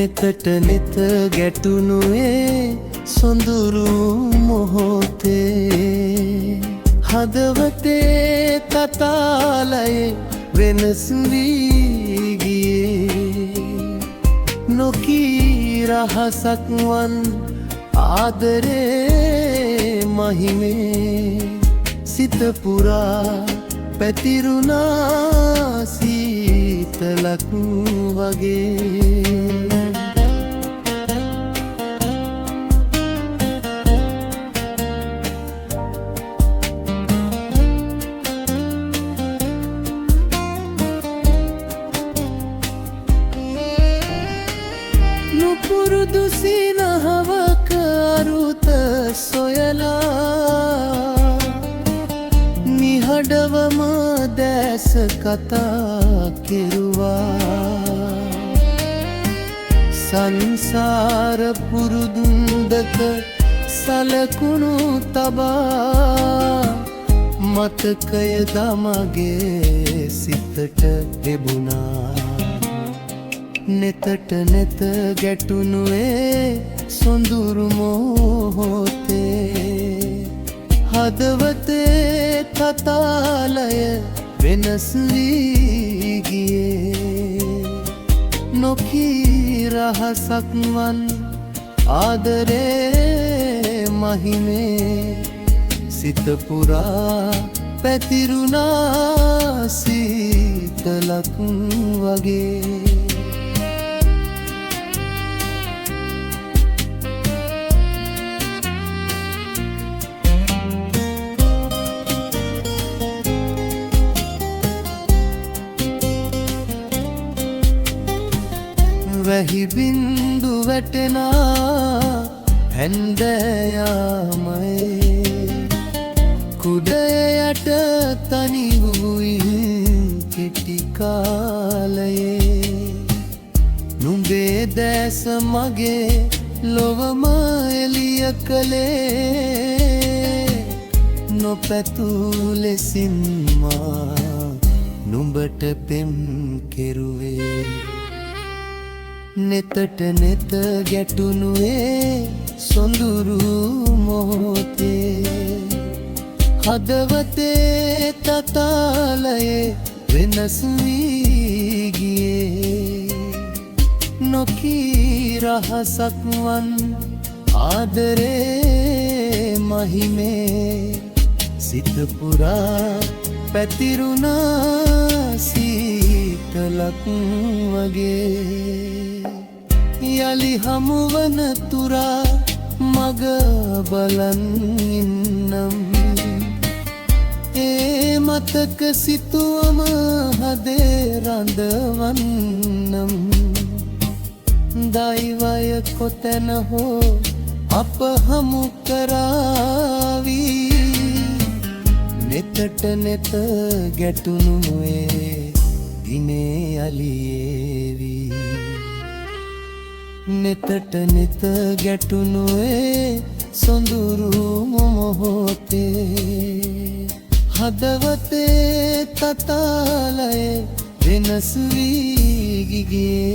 නෙතට නෙත ගැටුණුවේ සොඳුරු මොහොතේ හදවතේ තතාලයේ වෙනස් වී ගියේ නොකී රහසක් වන් ආදරේ මහිමේ සිත පුරා පැතිරුණා සීතලක් වගේ නුපුරුදු සිනහවක අරුත සොයලා නිහඬවම දැස කතා කෙරුවා සංසාර පුරුදුන්දක සලකුණු තබා මතකය දමගේ සිතට එබුණා නෙතට නෙත ගැටුණුවේ සොඳුරු මොහොතේ හදවතේ තතාලය වෙනස් වී ගියේ නොකී රහසක් වන් ආදරේ මහිමේ සිත පුරා පැතිරුණා සීතලක් වගේ වැහි බින්දු වැටෙනා හැන්දෑයාමයේ කුඩය යට තනි වූයි කෙටි කාලයේ නුඹේ දැස මගේ ලොවම එළිය කළේ නොපැtuu ලෙසින් මා නුඹට පෙම් කෙරුවේ නෙතට නෙත ගැටුණුවේ සොඳුරු මොහොතේ හදවතේ තතාලයේ වෙනස් වී ගියේ නොකී රහසක් වන් ආදරේ මහිමේ සිත පුරා පැතිරුණා සීතලක් වගේ යලි හමුවන තුරා මග බලන් ඉන්නම් ඒ මතක සිතුවම හදේ රඳවන්නම් දෛවය කොතැන හෝ අප හමු කරාවී නෙතට නෙත ගැටුණුවේ දිනේ අලියේවී නෙතට නෙත ගැටුණුවේ සොඳුරු මොහොතේ හදවතේ තතාලයේ වෙනස් වී ගියේ